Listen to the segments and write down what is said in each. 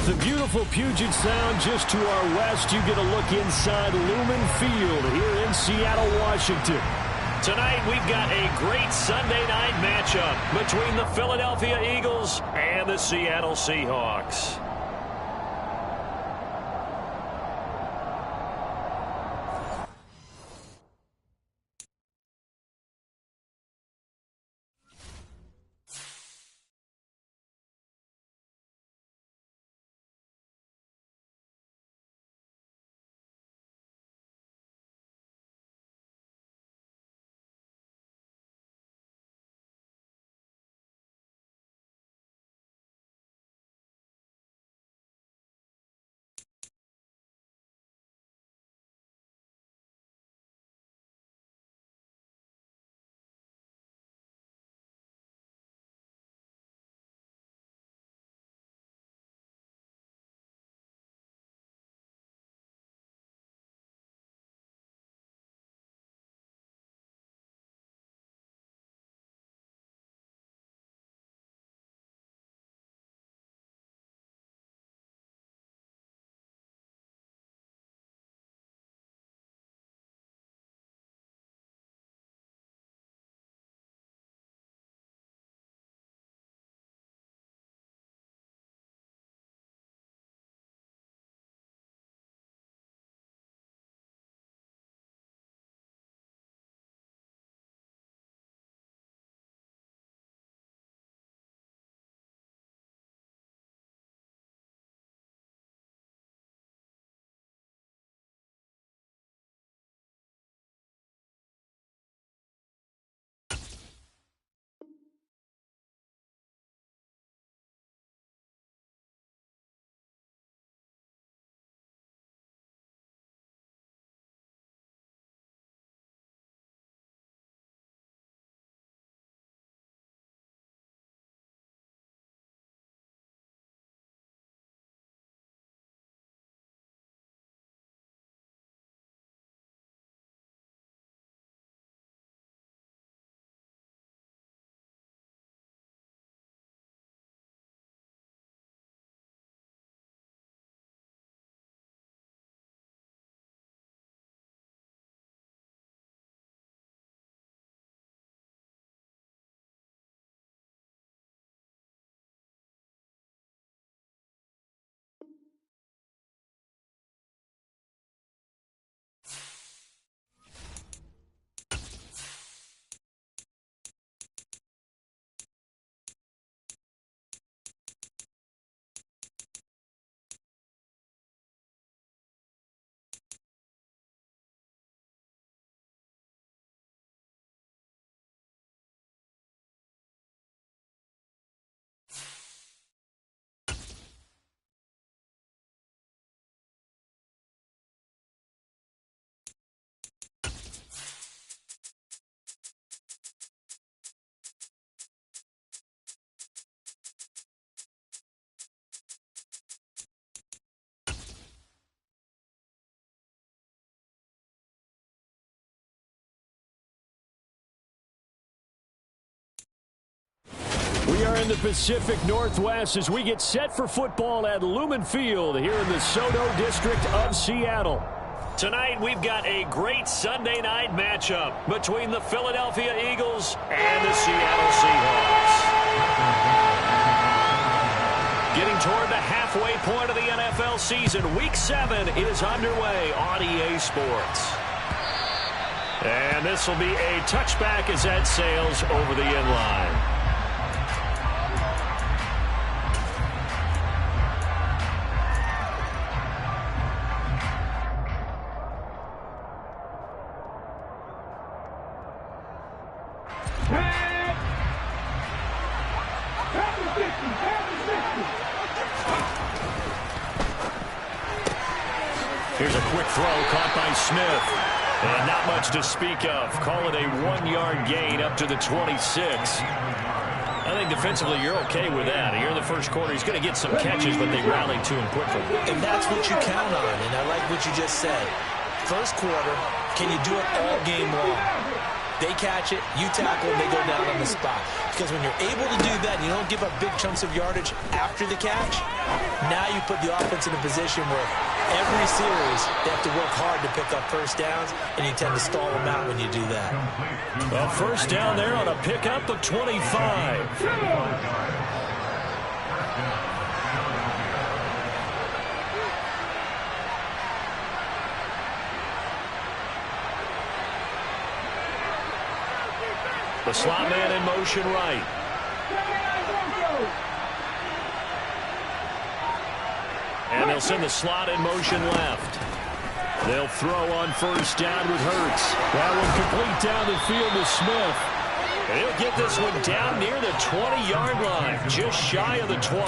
With the beautiful Puget Sound just to our west, you get a look inside Lumen Field here in Seattle, Washington. Tonight, we've got a great Sunday night matchup between the Philadelphia Eagles and the Seattle Seahawks. We are in the Pacific Northwest as we get set for football at Lumen Field here in the SoDo district of Seattle. Tonight, we've got a great Sunday night matchup between the Philadelphia Eagles and the Seattle Seahawks. Getting toward the halfway point of the NFL season, Week 7 is underway on EA Sports. And this will be a touchback as that sails over the end line. Here's a quick throw caught by Smith. And not much to speak of. Call it a 1-yard gain up to the 26. I think defensively you're okay with that. Here in the first quarter, he's going to get some catches, but they rallied to him quickly. And that's what you count on, and I like what you just said. First quarter, can you do it all game long? They catch it, you tackle, and they go down on the spot. Because when you're able to do that, you don't give up big chunks of yardage after the catch, now you put the offense in a position where every series they have to work hard to pick up first downs, and you tend to stall them out when you do that. Well, first down there on a pickup of 25. The slot man in motion right. And they'll send the slot in motion left. They'll throw on first down with Hurts. That one complete down the field to Smith. And he'll get this one down near the 20-yard line, just shy of the 20.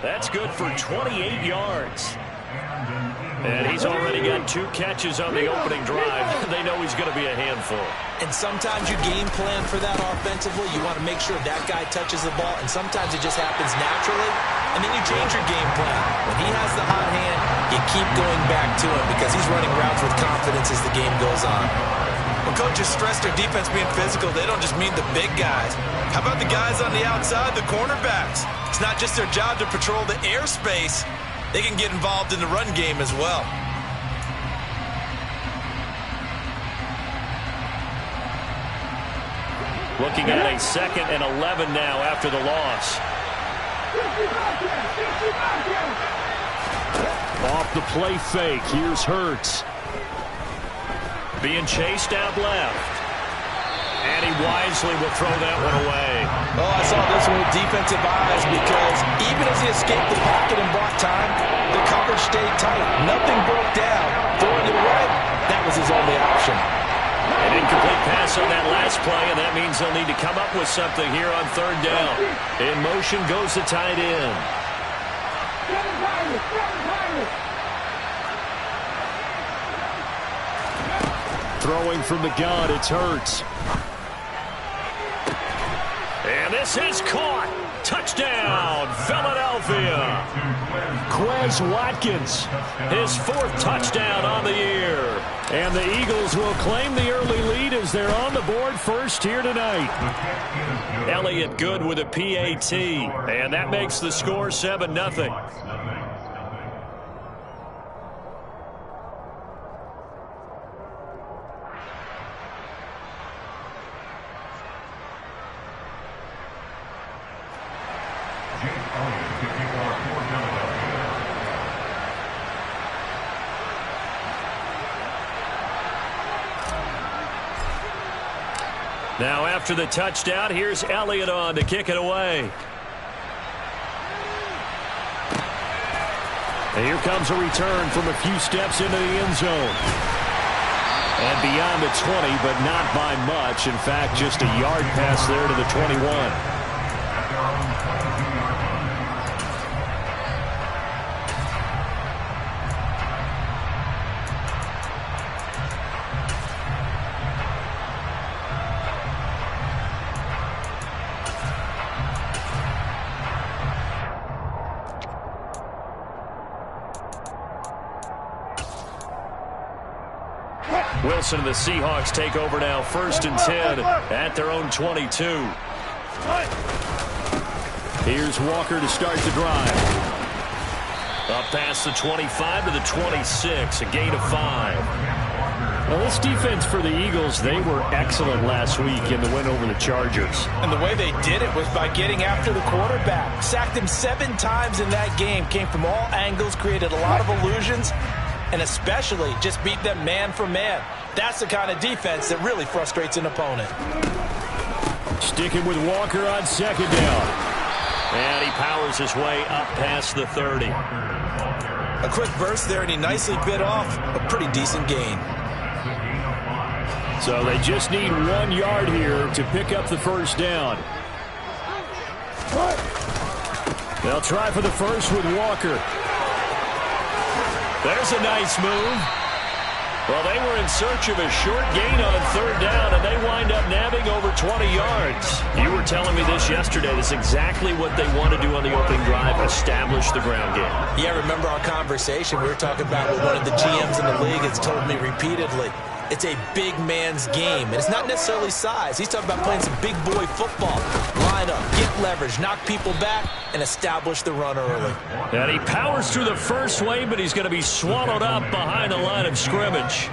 That's good for 28 yards. And he's already got 2 catches on the opening drive. They know he's going to be a handful. And sometimes you game plan for that offensively. You want to make sure that guy touches the ball, and sometimes it just happens naturally, and then you change your game plan. When he has the hot hand, you keep going back to him because he's running routes with confidence as the game goes on. When coaches stress their defense being physical, they don't just mean the big guys. How about the guys on the outside, the cornerbacks? It's not just their job to patrol the airspace. They can get involved in the run game as well. Looking at a 2nd and 11 now after the loss. Off the play fake. Here's Hurts. Being chased out left. And he wisely will throw that one away. Oh, I saw this one with defensive eyes because even as he escaped the pocket and bought time, the coverage stayed tight. Nothing broke down. Throwing it away, that was his only option. An incomplete pass on that last play, and that means they'll need to come up with something here on 3rd down. In motion goes the tight end. Throwing from the gun, it's Hurts. And this is caught. Touchdown, Philadelphia. Quez Watkins, his 4th touchdown on the year. And the Eagles will claim the early lead as they're on the board first here tonight. Elliott Good with a PAT, and that makes the score 7-0. Now after the touchdown, here's Elliott on to kick it away. And here comes a return from a few steps into the end zone. And beyond the 20, but not by much. In fact, just a yard pass there to the 21. Wilson and the Seahawks take over now, 1st and 10 at their own 22. Here's Walker to start the drive. Up past the 25 to the 26, a gain of 5. Well, this defense for the Eagles, they were excellent last week in the win over the Chargers. And the way they did it was by getting after the quarterback. Sacked him 7 times in that game. Came from all angles, created a lot of illusions, and especially just beat them man for man. That's the kind of defense that really frustrates an opponent. Sticking with Walker on 2nd down. And he powers his way up past the 30. A quick burst there, and he nicely bit off a pretty decent gain. So they just need 1 yard here to pick up the first down. They'll try for the first with Walker. There's a nice move. Well, they were in search of a short gain on 3rd down, and they wind up nabbing over 20 yards. You were telling me this yesterday. This is exactly what they want to do on the opening drive, establish the ground game. Yeah, remember our conversation. We were talking about what one of the GMs in the league has told me repeatedly. It's a big man's game, and it's not necessarily size. He's talking about playing some big boy football. Line up, get leverage, knock people back, and establish the run early. And he powers through the first wave, but he's going to be swallowed up behind the line of scrimmage.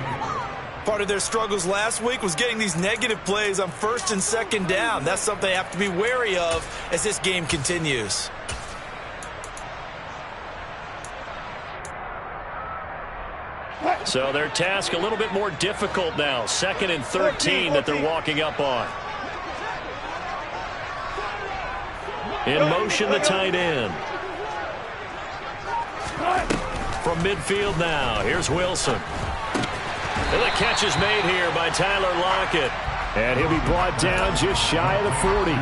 Part of their struggles last week was getting these negative plays on first and second down. That's something they have to be wary of as this game continues. So their task a little bit more difficult now. 2nd and 13 that they're walking up on. In motion, the tight end. From midfield now, here's Wilson. And the catch is made here by Tyler Lockett. And he'll be brought down just shy of the 40.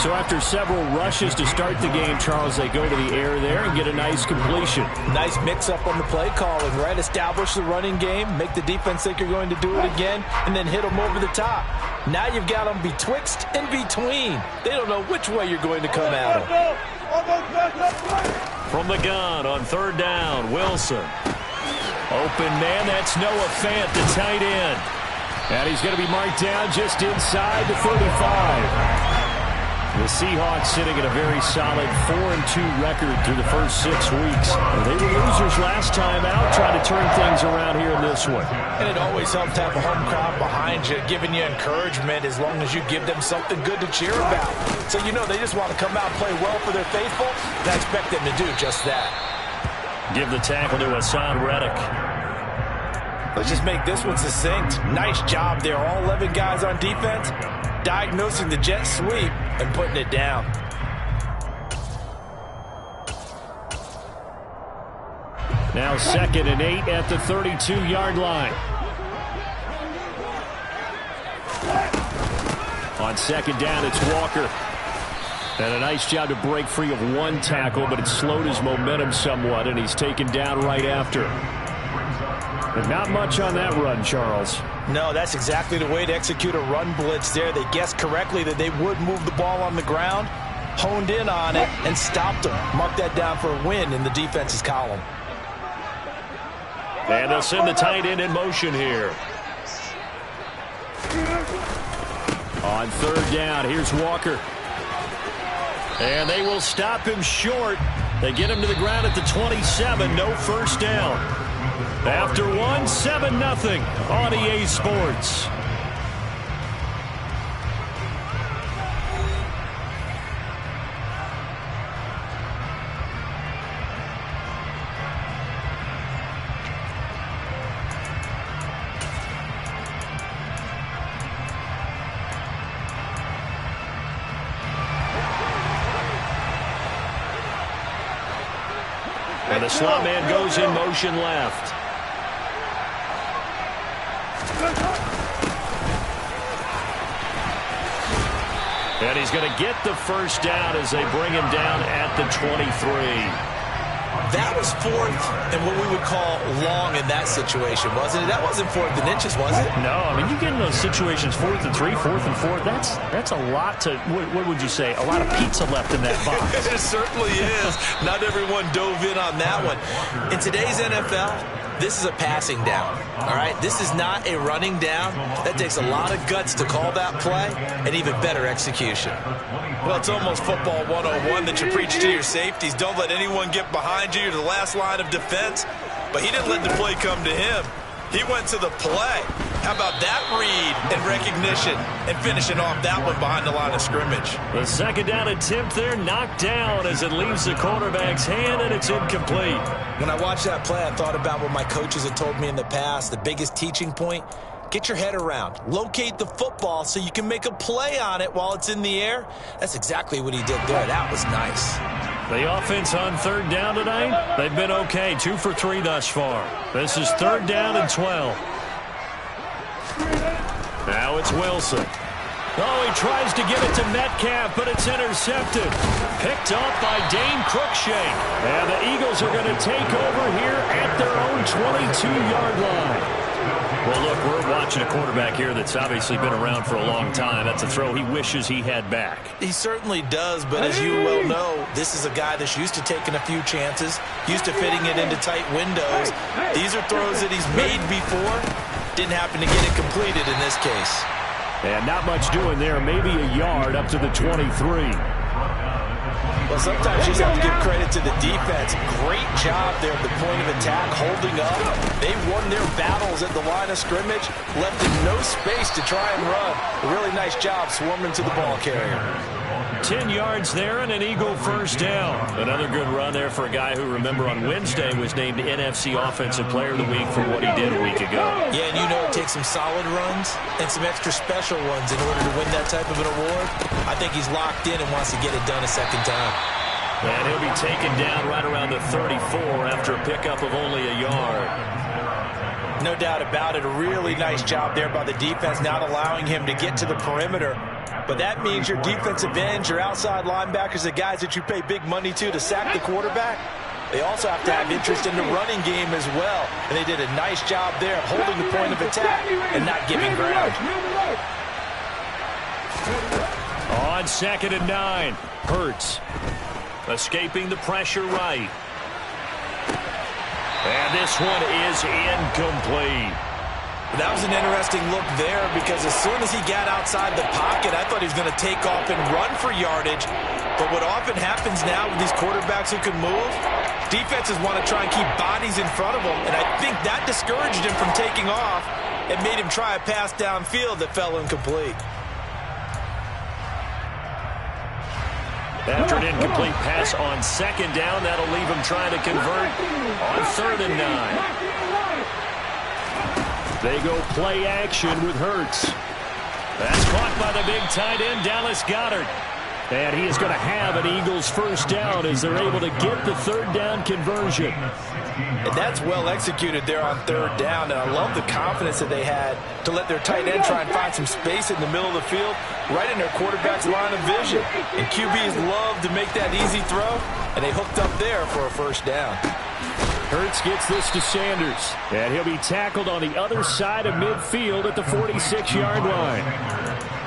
So after several rushes to start the game, Charles, they go to the air there and get a nice completion. Nice mix-up on the play calling, right? Establish the running game, make the defense think you're going to do it again, and then hit them over the top. Now you've got them betwixt and between. They don't know which way you're going to come at them. From the gun on 3rd down, Wilson. Open man, that's Noah Fant, the tight end. And he's going to be marked down just inside the 35. The Seahawks sitting at a very solid 4-2 record through the first 6 weeks. They were losers last time out, trying to turn things around here in this one. And it always helps to have a home crowd behind you, giving you encouragement as long as you give them something good to cheer about. So you know they just want to come out and play well for their faithful, and I expect them to do just that. Give the tackle to Hassan Reddick. Let's just make this one succinct. Nice job there. All 11 guys on defense diagnosing the jet sweep and putting it down. Now 2nd and 8 at the 32-yard line. On 2nd down, it's Walker. And a nice job to break free of one tackle, but it slowed his momentum somewhat, and he's taken down right after. But not much on that run, Charles. No, that's exactly the way to execute a run blitz there. They guessed correctly that they would move the ball on the ground, honed in on it, and stopped them. Mark that down for a win in the defense's column. And they'll send the tight end in motion here. On 3rd down, here's Walker. And they will stop him short. They get him to the ground at the 27. No first down. After 1, 7-0 on EA Sports. And the slot man goes in motion left. And he's going to get the first down as they bring him down at the 23. That was 4th and what we would call long in that situation, wasn't it? That wasn't 4th and inches, was it? No, I mean, you get in those situations 4th and 3, 4th and 4. That's a lot to, what would you say, a lot of pizza left in that box. It certainly is. Not everyone dove in on that one. In today's NFL, this is a passing down, all right? This is not a running down. That takes a lot of guts to call that play and even better execution. Well, it's almost football 101 that you preach to your safeties. Don't let anyone get behind you. You're the last line of defense. But he didn't let the play come to him. He went to the play. How about that read and recognition and finishing off that one behind the line of scrimmage? The 2nd down attempt there knocked down as it leaves the quarterback's hand, and it's incomplete. When I watched that play, I thought about what my coaches had told me in the past. The biggest teaching point, get your head around. Locate the football so you can make a play on it while it's in the air. That's exactly what he did there. That was nice. The offense on 3rd down tonight, they've been okay. 2 for 3 thus far. This is 3rd down and 12. Now it's Wilson. Oh, he tries to give it to Metcalf, but it's intercepted. Picked up by Dane Cruikshank. And the Eagles are going to take over here at their own 22-yard line. Well, look, we're watching a quarterback here that's obviously been around for a long time. That's a throw he wishes he had back. He certainly does, but as you well know, this is a guy that's used to taking a few chances, used to fitting it into tight windows. These are throws that he's made before. Didn't happen to get it completed in this case. And not much doing there. Maybe a yard up to the 23. Well, sometimes you just have to give credit to the defense. Great job there at the point of attack, holding up. They won their battles at the line of scrimmage, left in no space to try and run. A really nice job swarming to the ball carrier. 10 yards there and an Eagle first down. Another good run there for a guy who, remember, on Wednesday was named NFC Offensive Player of the Week for what he did a week ago. Yeah, and you know it takes some solid runs and some extra special ones in order to win that type of an award. I think he's locked in and wants to get it done a second time. And he'll be taken down right around the 34 after a pickup of only a yard. No doubt about it. A really nice job there by the defense, not allowing him to get to the perimeter. But that means your defensive ends, your outside linebackers, the guys that you pay big money to sack the quarterback, they also have to have interest in the running game as well. And they did a nice job there of holding the point of attack and not giving ground. On 2nd and 9, Hurts escaping the pressure right. And this one is incomplete. That was an interesting look there because as soon as he got outside the pocket, I thought he was going to take off and run for yardage. But what often happens now with these quarterbacks who can move, defenses want to try and keep bodies in front of them. And I think that discouraged him from taking off and made him try a pass downfield that fell incomplete. After an incomplete pass on 2nd down, that'll leave him trying to convert on 3rd and 9. They go play action with Hurts. That's caught by the big tight end, Dallas Goedert. And he is going to have an Eagles first down as they're able to get the 3rd down conversion. And that's well executed there on 3rd down. And I love the confidence that they had to let their tight end try and find some space in the middle of the field, right in their quarterback's line of vision. And QBs love to make that easy throw, and they hooked up there for a first down. Hurts gets this to Sanders, and he'll be tackled on the other side of midfield at the 46-yard line.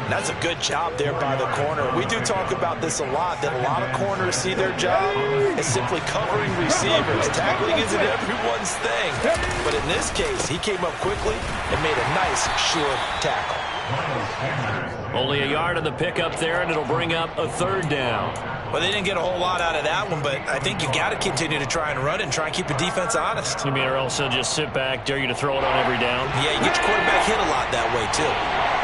That's a good job there by the corner. We do talk about this a lot, that a lot of corners see their job as simply covering receivers. Tackling isn't everyone's thing. But in this case, he came up quickly and made a nice, short tackle. Only a yard on the pickup there, and it'll bring up a 3rd down. Well, they didn't get a whole lot out of that one, but I think you got to continue to try and run and try and keep the defense honest. You mean, or also just sit back, dare you to throw it on every down? Yeah, you get your quarterback hit a lot that way, too.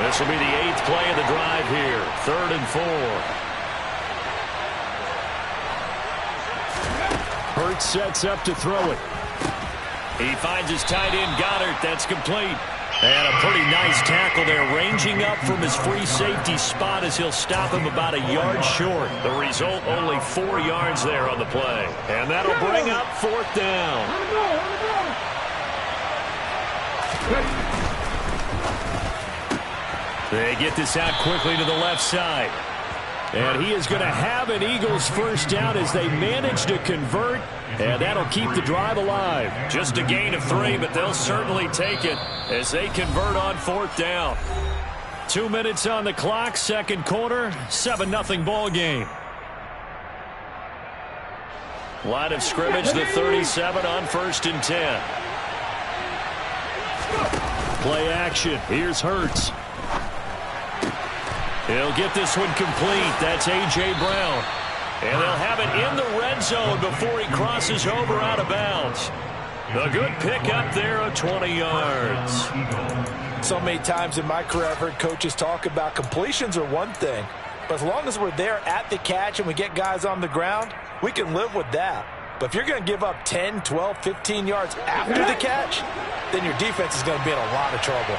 This will be the 8th play of the drive here. 3rd and 4. Hurts sets up to throw it. He finds his tight end, Goedert. That's complete. And a pretty nice tackle there, ranging up from his free safety spot as he'll stop him about a yard short. The result, only 4 yards there on the play. And that'll bring up 4th down. They get this out quickly to the left side. And he is going to have an Eagles first down as they manage to convert, and that'll keep the drive alive. Just a gain of 3, but they'll certainly take it as they convert on 4th down. 2 minutes on the clock, 2nd quarter, 7-0 ball game. Line of scrimmage, the 37 on 1st and 10. Play action. Here's Hurts. He'll get this one complete. That's A.J. Brown. And they'll have it in the red zone before he crosses over out of bounds. A good pickup there of 20 yards. So many times in my career I've heard coaches talk about completions are one thing, but as long as we're there at the catch and we get guys on the ground, we can live with that. But if you're going to give up 10, 12, 15 yards after the catch, then your defense is going to be in a lot of trouble.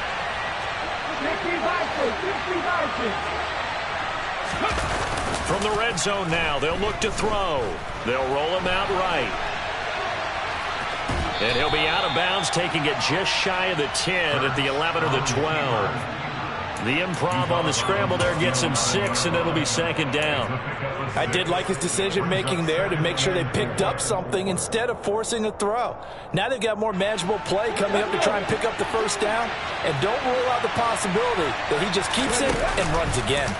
From the red zone now, they'll look to throw. They'll roll him out right. And he'll be out of bounds, taking it just shy of the 10 at the 11 or the 12. The improv on the scramble there gets him 6, and it'll be 2nd down. I did like his decision-making there to make sure they picked up something instead of forcing a throw. Now they've got more manageable play coming up to try and pick up the first down, and don't rule out the possibility that he just keeps it and runs again.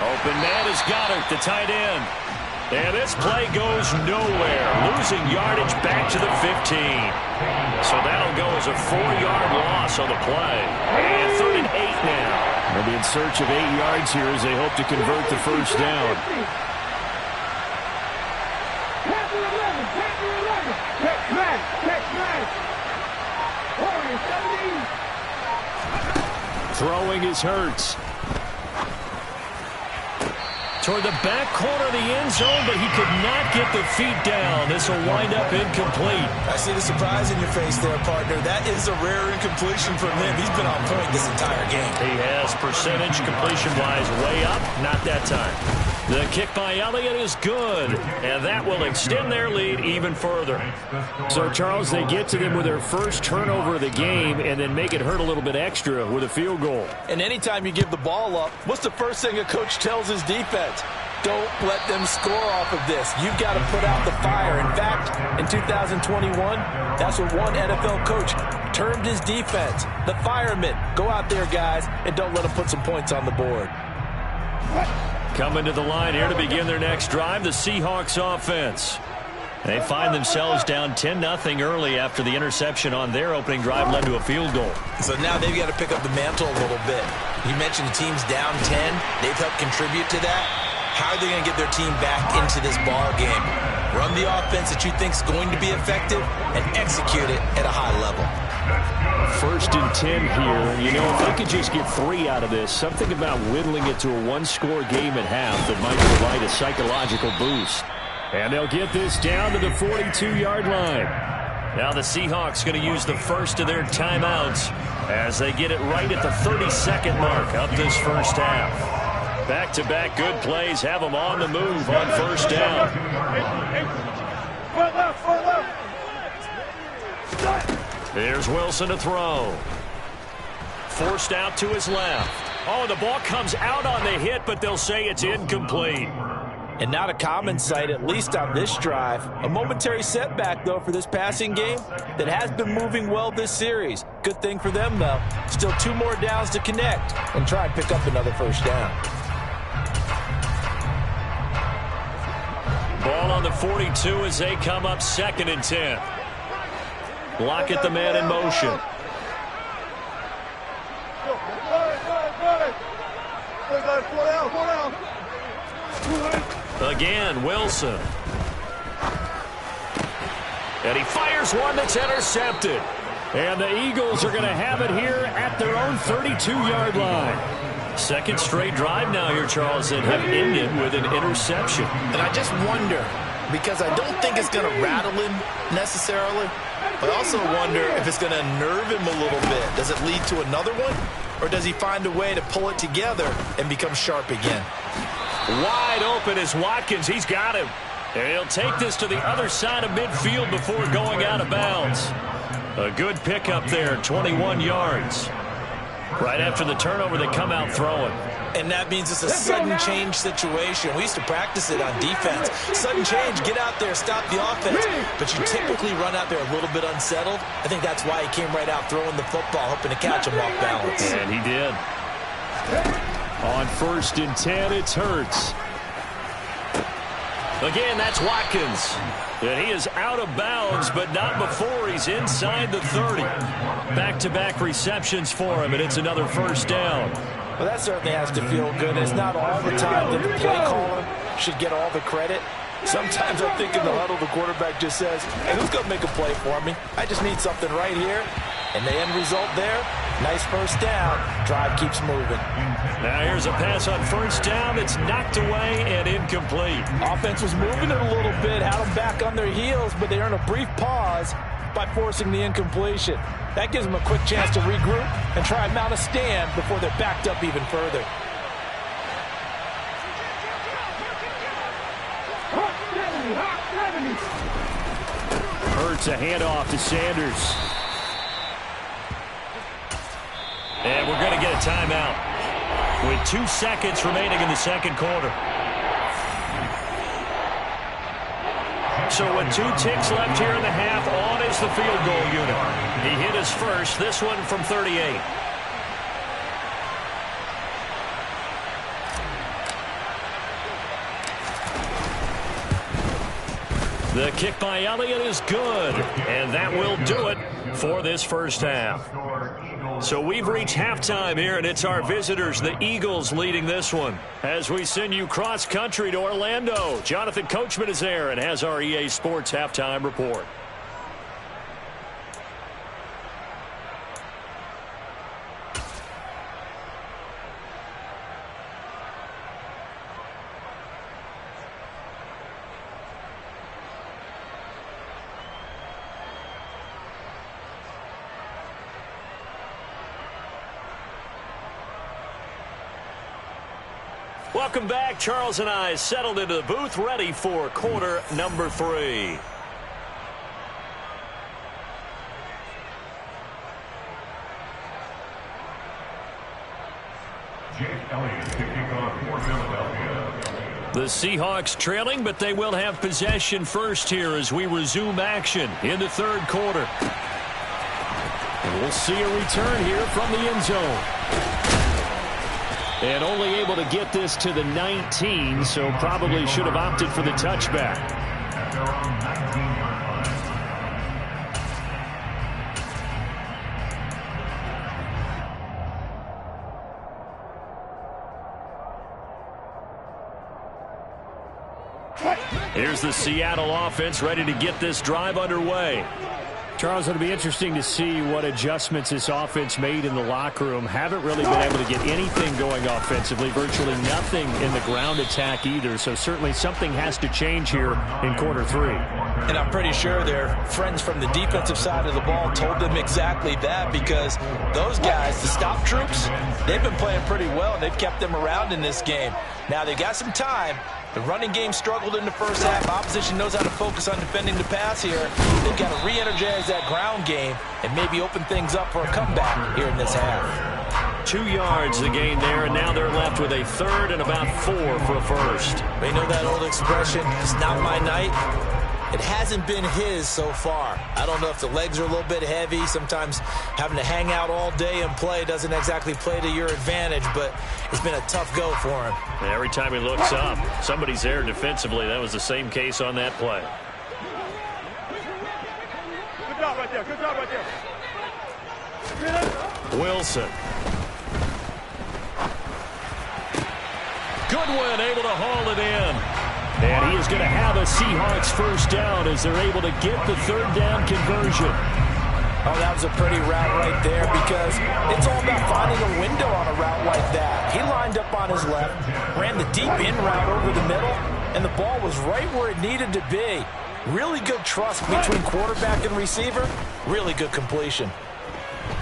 Open man is Goedert, the tight end. And this play goes nowhere, losing yardage back to the 15. So that'll go as a 4-yard loss on the play. And 3rd and 8 now. They'll be in search of 8 yards here as they hope to convert the first down. Throwing is Hurts. Toward the back corner of the end zone, but he could not get the feet down. This will wind up incomplete. I see the surprise in your face there, partner. That is a rare incompletion from him. He's been on point this entire game. He has percentage completion-wise way up. Not that time. The kick by Elliott is good, and that will extend their lead even further. So, Charles, they get to them with their first turnover of the game and then make it hurt a little bit extra with a field goal. And anytime you give the ball up, what's the first thing a coach tells his defense? Don't let them score off of this. You've got to put out the fire. In fact, in 2021, that's what one NFL coach termed his defense. The firemen. Go out there, guys, and don't let them put some points on the board. Coming to the line here to begin their next drive, the Seahawks offense. They find themselves down 10-0 early after the interception on their opening drive led to a field goal. So now they've got to pick up the mantle a little bit. You mentioned the team's down 10. They've helped contribute to that. How are they going to get their team back into this ball game? Run the offense that you think is going to be effective and execute it at a high level. 1st and 10 here. You know, if they could just get 3 out of this, something about whittling it to a 1-score game at half that might provide a psychological boost. And they'll get this down to the 42-yard line. Now the Seahawks going to use the first of their timeouts as they get it right at the 32nd mark of this first half. Back-to-back good plays have them on the move on first down. There's Wilson to throw. Forced out to his left. Oh, the ball comes out on the hit, but they'll say it's incomplete. And not a common sight, at least on this drive. A momentary setback, though, for this passing game that has been moving well this series. Good thing for them, though. Still 2 more downs to connect and try and pick up another first down. Ball on the 42 as they come up 2nd and 10. Lockett, the man in motion. Again, Wilson. And he fires one that's intercepted. And the Eagles are going to have it here at their own 32-yard line. Second straight drive now here, Charles, that have ended with an interception. And I just wonder, because I don't think it's going to rattle him necessarily, but I also wonder if it's going to nerve him a little bit. Does it lead to another one? Or does he find a way to pull it together and become sharp again? Wide open is Watkins. He's got him. And he'll take this to the other side of midfield before going out of bounds. A good pickup there, 21 yards. Right after the turnover, they come out throwing. And that means it's a sudden change situation. We used to practice it on defense. Sudden change, get out there, stop the offense. But you typically run out there a little bit unsettled. I think that's why he came right out throwing the football, hoping to catch him off balance. And he did. On 1st and 10, it's Hurts. Again, that's Watkins. And he is out of bounds, but not before he's inside the 30. Back-to-back receptions for him, and it's another first down. Well, that certainly has to feel good. It's not all the time that the play caller should get all the credit. Sometimes I think in the huddle, the quarterback just says, hey, who's going to make a play for me? I just need something right here. And the end result there, nice first down. Drive keeps moving. Now here's a pass on first down. It's knocked away and incomplete. Offense was moving it a little bit, had them back on their heels, but they earned a brief pause by forcing the incompletion. That gives them a quick chance to regroup and try and mount a stand before they're backed up even further. Hurts a handoff to Sanders. And we're going to get a timeout with 2 seconds remaining in the second quarter. So with 2 ticks left here in the half, on is the field goal unit. He hit his first, this one from 38. The kick by Elliott is good, and that will do it for this first half. So we've reached halftime here, and it's our visitors, the Eagles, leading this one. As we send you cross-country to Orlando, Jonathan Coachman is there and has our EA Sports halftime report. Welcome back. Charles and I settled into the booth, ready for quarter number 3. The Seahawks trailing, but they will have possession first here as we resume action in the third quarter. And we'll see a return here from the end zone. And only able to get this to the 19, so probably should have opted for the touchback. Here's the Seattle offense ready to get this drive underway. Charles, it'll be interesting to see what adjustments this offense made in the locker room. Haven't really been able to get anything going offensively, virtually nothing in the ground attack either. So certainly something has to change here in quarter 3. And I'm pretty sure their friends from the defensive side of the ball told them exactly that, because those guys, the stop troops, they've been playing pretty well. They've kept them around in this game. Now they've got some time. The running game struggled in the first half. Opposition knows how to focus on defending the pass here. They've got to re-energize that ground game and maybe open things up for a comeback here in this half. 2 yards the gain there, and now they're left with a third and about 4 for a first. They know that old expression, it's not my night. It hasn't been his so far. I don't know if the legs are a little bit heavy. Sometimes having to hang out all day and play doesn't exactly play to your advantage, but it's been a tough go for him. And every time he looks up, somebody's there defensively. That was the same case on that play. Good job right there. Good job right there. Wilson. Goodwin able to haul it in. And he is going to have a Seahawks first down as they're able to get the third down conversion. Oh, that was a pretty route right there, because it's all about finding a window on a route like that. He lined up on his left, ran the deep in route over the middle, and the ball was right where it needed to be. Really good trust between quarterback and receiver. Really good completion.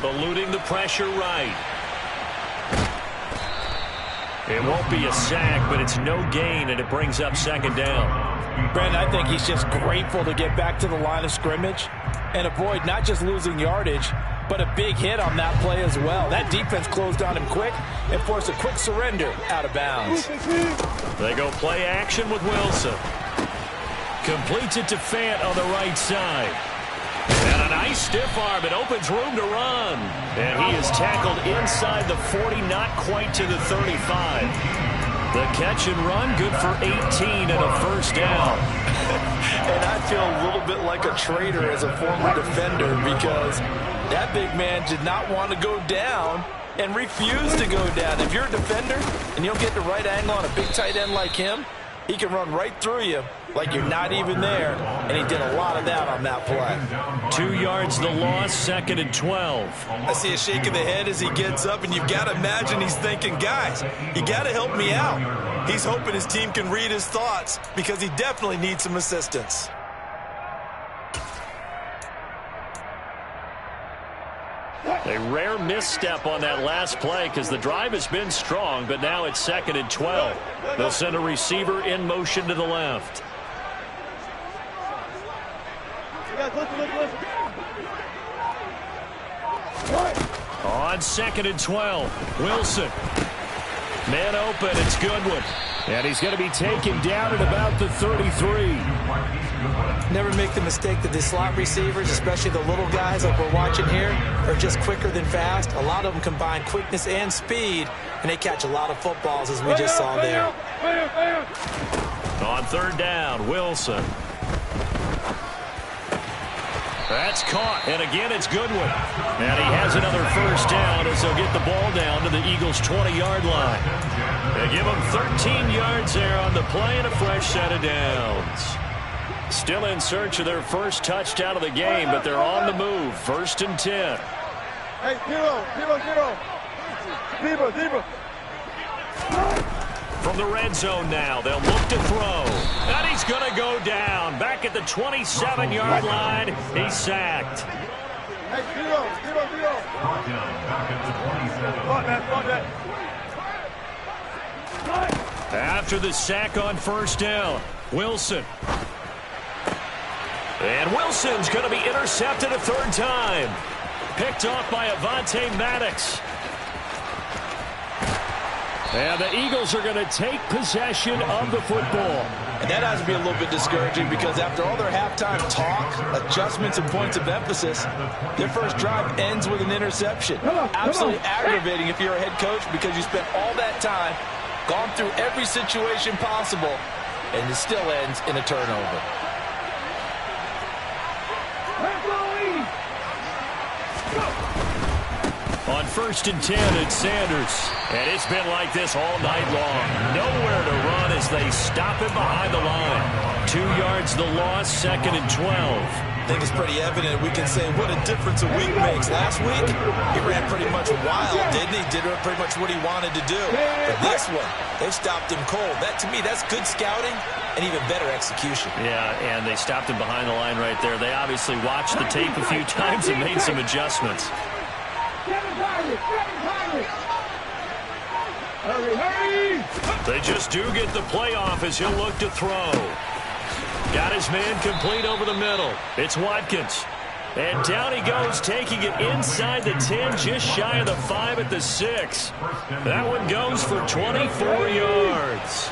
Eluding the pressure right. It won't be a sack, but it's no gain, and it brings up second down. Brandon, I think he's just grateful to get back to the line of scrimmage and avoid not just losing yardage, but a big hit on that play as well. That defense closed on him quick and forced a quick surrender out of bounds. They go play action with Wilson. Completes it to Fant on the right side. And a nice stiff arm. It opens room to run. And he is tackled inside the 40, not quite to the 35. The catch and run, good for 18 and a first down. And I feel a little bit like a traitor as a former defender, because that big man did not want to go down and refused to go down. If you're a defender and you don't get the right angle on a big tight end like him, he can run right through you like you're not even there, and he did a lot of that on that play. 2 yards the loss, second and 12. I see a shake of the head as he gets up, and you've got to imagine he's thinking, guys, you got to help me out. He's hoping his team can read his thoughts, because he definitely needs some assistance. A rare misstep on that last play, because the drive has been strong, but now it's second and 12. They'll send a receiver in motion to the left. On second and 12, Wilson. Man open, it's Goodwin. And he's going to be taken down at about the 33. Never make the mistake that the slot receivers, especially the little guys like we're watching here, are just quicker than fast. A lot of them combine quickness and speed, and they catch a lot of footballs, as we just saw there. On third down, Wilson. That's caught, and again it's Goodwin. And he has another first down as they'll get the ball down to the Eagles' 20-yard line. They give them 13 yards there on the play and a fresh set of downs. Still in search of their first touchdown of the game, but they're on the move. 1st and 10. Hey, zero. From the red zone now, they'll look to throw. And he's going to go down. Back at the 27-yard line, he's sacked. Hey, zero. After the sack on first down, Wilson. And Wilson's going to be intercepted a third time. Picked off by Avonte Maddox. And the Eagles are going to take possession of the football. And that has to be a little bit discouraging because after all their halftime talk, adjustments, and points of emphasis, their first drive ends with an interception. Absolutely aggravating if you're a head coach because you spent all that time, gone through every situation possible, and it still ends in a turnover. On 1st and 10, it's Sanders. And it's been like this all night long. Nowhere to run as they stop him behind the line. 2 yards the loss, 2nd and 12. I think it's pretty evident. We can say what a difference a week makes. Last week, he ran pretty much wild, didn't he? Did pretty much what he wanted to do. But this one, they stopped him cold. That, to me, that's good scouting and even better execution. Yeah, and they stopped him behind the line right there. They obviously watched the tape a few times and made some adjustments. They just do get the playoff as he'll look to throw. Got his man complete over the middle. It's Watkins. And down he goes, taking it inside the 10, just shy of the 5 at the 6. That one goes for 24 yards.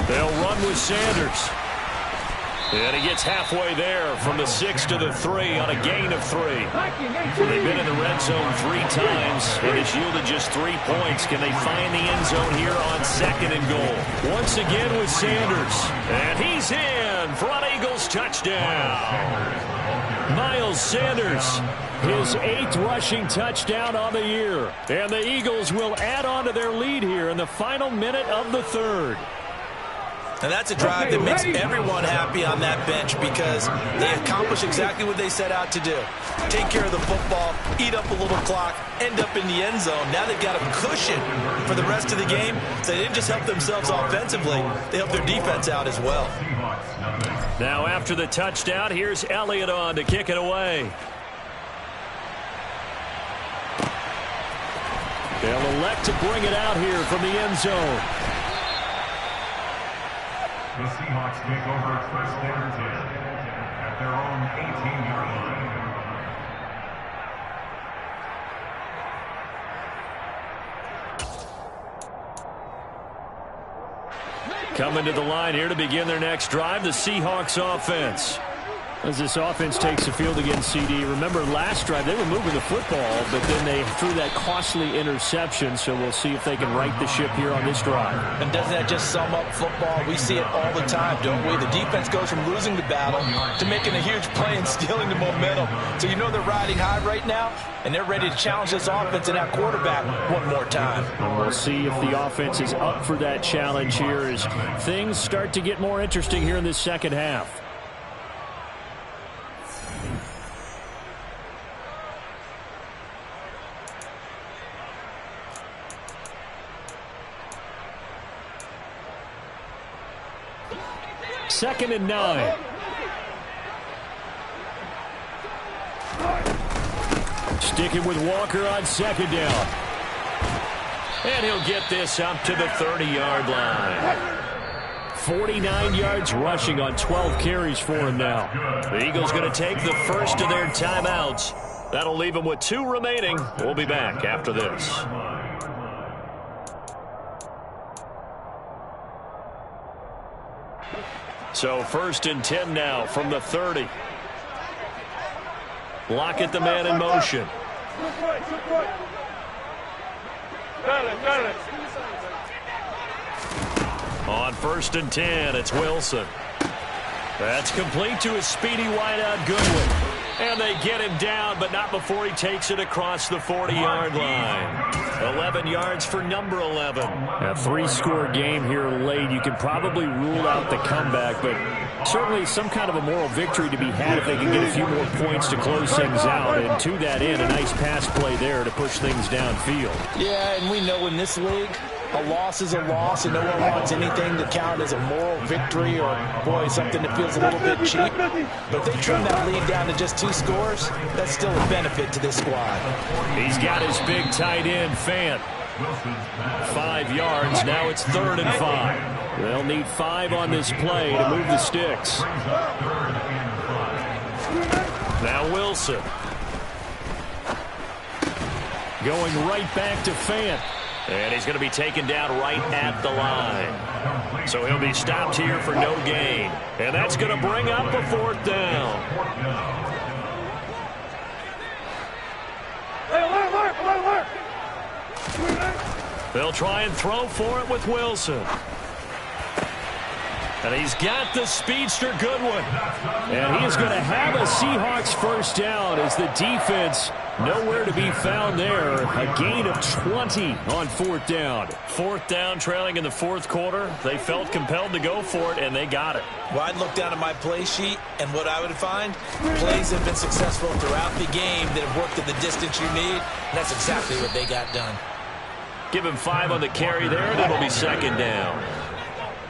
They'll run with Sanders. And he gets halfway there from the 6 to the 3 on a gain of 3. They've been in the red zone 3 times, and it's yielded just 3 points. Can they find the end zone here on 2nd and goal? Once again with Sanders. And he's in for an Eagles touchdown. Miles Sanders, his 8th rushing touchdown on the year. And the Eagles will add on to their lead here in the final minute of the 3rd. And that's a drive that makes everyone happy on that bench because they accomplish exactly what they set out to do. Take care of the football, eat up a little clock, end up in the end zone. Now they've got a cushion for the rest of the game. So they didn't just help themselves offensively, they helped their defense out as well. Now after the touchdown, here's Elliott on to kick it away. They'll elect to bring it out here from the end zone. The Seahawks take over 1st and 10 at their own 18-yard line. Coming to the line here to begin their next drive, the Seahawks offense. As this offense takes the field against CD. Remember last drive, they were moving the football, but then they threw that costly interception, so we'll see if they can right the ship here on this drive. And doesn't that just sum up football? We see it all the time, don't we? The defense goes from losing the battle to making a huge play and stealing the momentum. So you know they're riding high right now, and they're ready to challenge this offense and that quarterback one more time. And we'll see if the offense is up for that challenge here as things start to get more interesting here in this second half. Second and 9. Sticking with Walker on 2nd down. And he'll get this up to the 30-yard line. 49 yards rushing on 12 carries for him now. The Eagles going to take the first of their timeouts. That'll leave them with 2 remaining. We'll be back after this. So 1st and 10 now from the 30. Lockett the man in motion. On 1st and 10, it's Wilson. That's complete to his speedy wideout Goodwin. And they get him down, but not before he takes it across the 40-yard line. 11 yards for number 11. A 3-score game here late. You can probably rule out the comeback, but certainly some kind of a moral victory to be had if they can get a few more points to close things out. And to that end, a nice pass play there to push things downfield. Yeah, and we know in this league, a loss is a loss, and no one wants anything to count as a moral victory or, boy, something that feels a little bit cheap. But if they trim that lead down to just 2 scores, that's still a benefit to this squad. He's got his big tight end, Fant. 5 yards. Now it's 3rd and 5. They'll need 5 on this play to move the sticks. Now Wilson. Going right back to Fant. And he's going to be taken down right at the line. So he'll be stopped here for no gain. And that's going to bring up a 4th down. They'll try and throw for it with Wilson. And he's got the speedster Goodwin. And he is going to have a Seahawks 1st down as the defense nowhere to be found there. A gain of 20 on 4th down. 4th down, trailing in the 4th quarter. They felt compelled to go for it, and they got it. Well, I'd look down at my play sheet, and what I would find, plays have been successful throughout the game that have worked at the distance you need, and that's exactly what they got done. Give him 5 on the carry there, and it'll be 2nd down.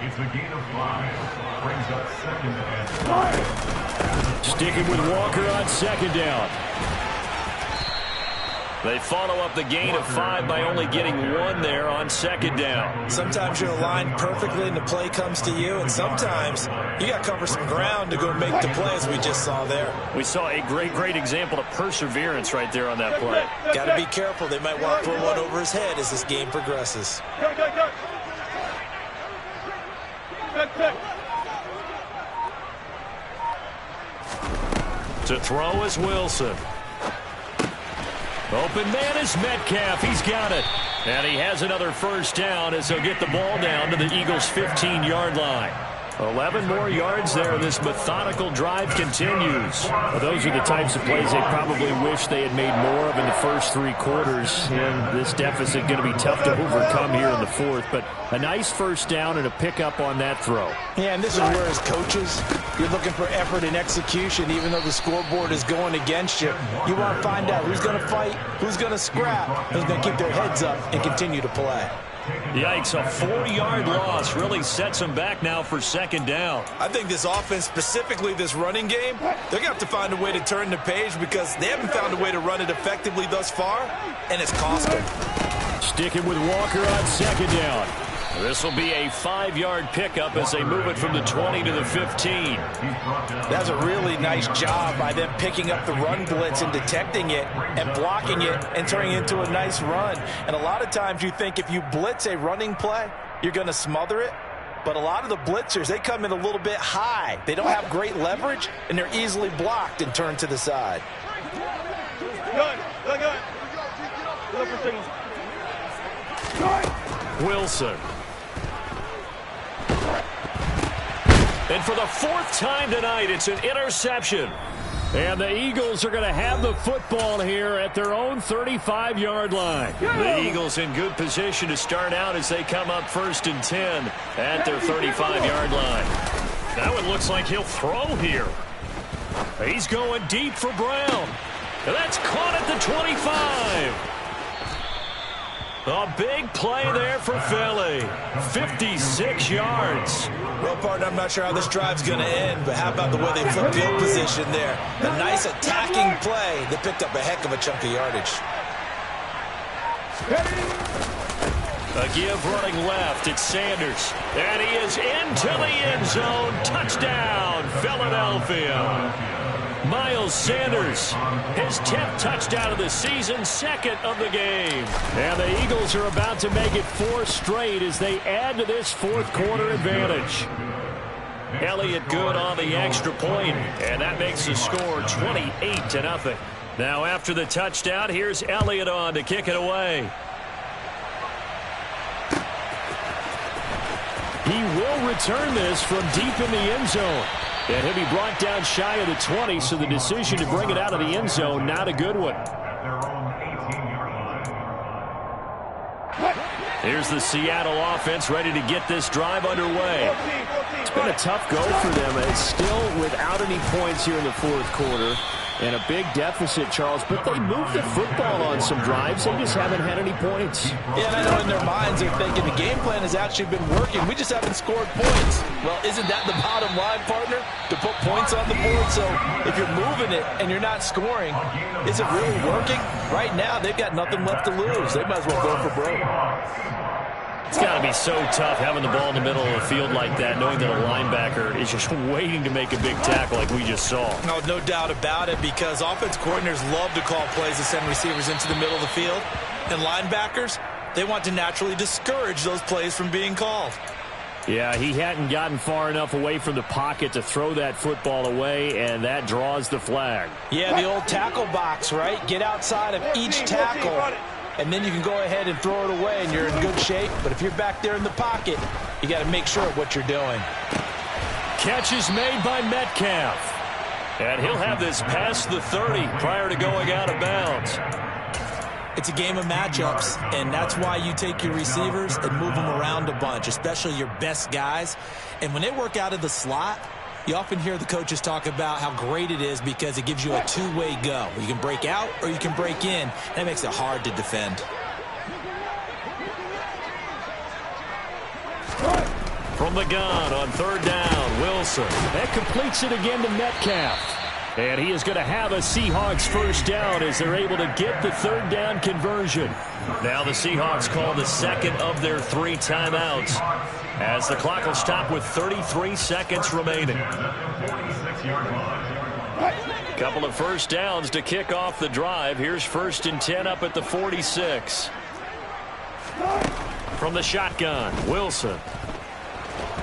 It's a gain of 5. Brings up 2nd and 5. Sticking with Walker on 2nd down. They follow up the gain of 5 by only getting 1 there on 2nd down. Sometimes you're aligned perfectly and the play comes to you, and sometimes you got to cover some ground to go make the play, as we just saw there. We saw a great example of perseverance right there on that play. Got to be careful. They might want to throw one over his head as this game progresses. To throw is Wilson. Open man is Metcalf. He's got it. And he has another 1st down as he'll get the ball down to the Eagles' 15-yard line. 11 more yards there. This methodical drive continues. Well, those are the types of plays they probably wish they had made more of in the first 3 quarters. And this deficit going to be tough to overcome here in the 4th. But a nice 1st down and a pickup on that throw. Yeah, and this is where, as coaches, you're looking for effort and execution. Even though the scoreboard is going against you, you want to find out who's going to fight, who's going to scrap, who's going to keep their heads up and continue to play. Yikes, a 4-yard loss really sets them back now for 2nd down. I think this offense, specifically this running game, they're going to have to find a way to turn the page because they haven't found a way to run it effectively thus far, and it's cost them. Sticking with Walker on 2nd down. This will be a 5-yard pickup as they move it from the 20 to the 15. That's a really nice job by them picking up the run blitz and detecting it and blocking it and turning it into a nice run. And a lot of times you think if you blitz a running play, you're going to smother it. But a lot of the blitzers, they come in a little bit high. They don't have great leverage, and they're easily blocked and turned to the side. Wilson. And for the 4th time tonight, it's an interception. And the Eagles are going to have the football here at their own 35-yard line. The Eagles in good position to start out as they come up 1st and 10 at their 35-yard line. Now it looks like he'll throw here. He's going deep for Brown. And that's caught at the 25. A big play there for Philly. 56 yards. Well, partner, I'm not sure how this drive's going to end, but how about the way they flipped field position there? A nice attacking play that picked up a heck of a chunk of yardage. A give running left. It's Sanders. And he is into the end zone. Touchdown, Philadelphia. Miles Sanders, his 10th touchdown of the season, 2nd of the game. And the Eagles are about to make it 4 straight as they add to this 4th quarter advantage. Elliott good on the extra point, and that makes the score 28-0. Now after the touchdown, here's Elliott on to kick it away. They'll return this from deep in the end zone. And he'll be brought down shy of the 20, so the decision to bring it out of the end zone, not a good one. At their own 18-yard line. Here's the Seattle offense ready to get this drive underway. It's been a tough go for them. It's still without any points here in the fourth quarter. And a big deficit, Charles, but they moved the football on some drives. They just haven't had any points. Yeah, and I know in their minds they're thinking the game plan has actually been working. We just haven't scored points. Well, isn't that the bottom line, partner? To put points on the board? So if you're moving it and you're not scoring, is it really working? Right now, they've got nothing left to lose. They might as well go for broke. It's got to be so tough having the ball in the middle of the field like that, knowing that a linebacker is just waiting to make a big tackle like we just saw. No doubt about it, because offense coordinators love to call plays to send receivers into the middle of the field. And linebackers, they want to naturally discourage those plays from being called. Yeah, he hadn't gotten far enough away from the pocket to throw that football away, and that draws the flag. Yeah, the old tackle box, right? Get outside of each tackle, and then you can go ahead and throw it away, and you're in good shape. But if you're back there in the pocket, you got to make sure of what you're doing. Catch is made by Metcalf. And he'll have this past the 30 prior to going out of bounds. It's a game of matchups, and that's why you take your receivers and move them around a bunch, especially your best guys. And when they work out of the slot, you often hear the coaches talk about how great it is because it gives you a two-way go. You can break out or you can break in. That makes it hard to defend. From the gun on third down, Wilson. That completes it again to Metcalf. And he is going to have a Seahawks first down as they're able to get the third down conversion. Now the Seahawks call the second of their 3 timeouts as the clock will stop with 33 seconds remaining. Couple of first downs to kick off the drive. Here's 1st and 10 up at the 46. From the shotgun, Wilson.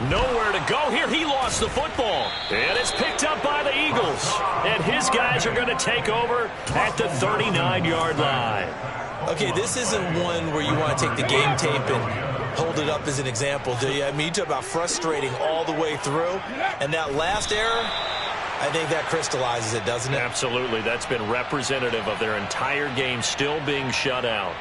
Nowhere to go here. He lost the football. And it's picked up by the Eagles. And his guys are going to take over at the 39-yard line. Okay, this isn't one where you want to take the game tape and hold it up as an example, do you? I mean, you talk about frustrating all the way through. And that last error, I think that crystallizes it, doesn't it? Absolutely. That's been representative of their entire game still being shut out.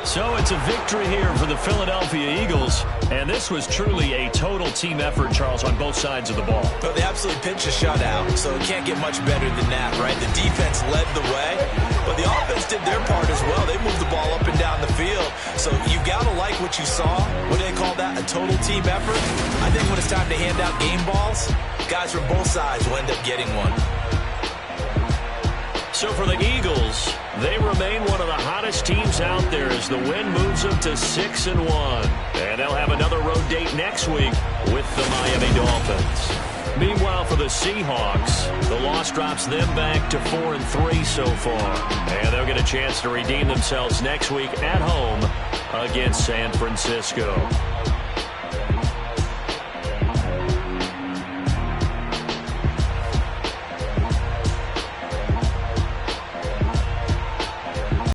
So it's a victory here for the Philadelphia Eagles, and this was truly a total team effort, Charles, on both sides of the ball. But they absolutely pitched a shutout, so it can't get much better than that, right? The defense led the way, but the offense did their part as well. They moved the ball up and down the field, so you got to like what you saw. What do they call that, a total team effort? I think when it's time to hand out game balls, guys from both sides will end up getting one. So for the Eagles, they remain one of the hottest teams out there as the win moves them to 6-1. And they'll have another road date next week with the Miami Dolphins. Meanwhile, for the Seahawks, the loss drops them back to 4-3 so far. And they'll get a chance to redeem themselves next week at home against San Francisco.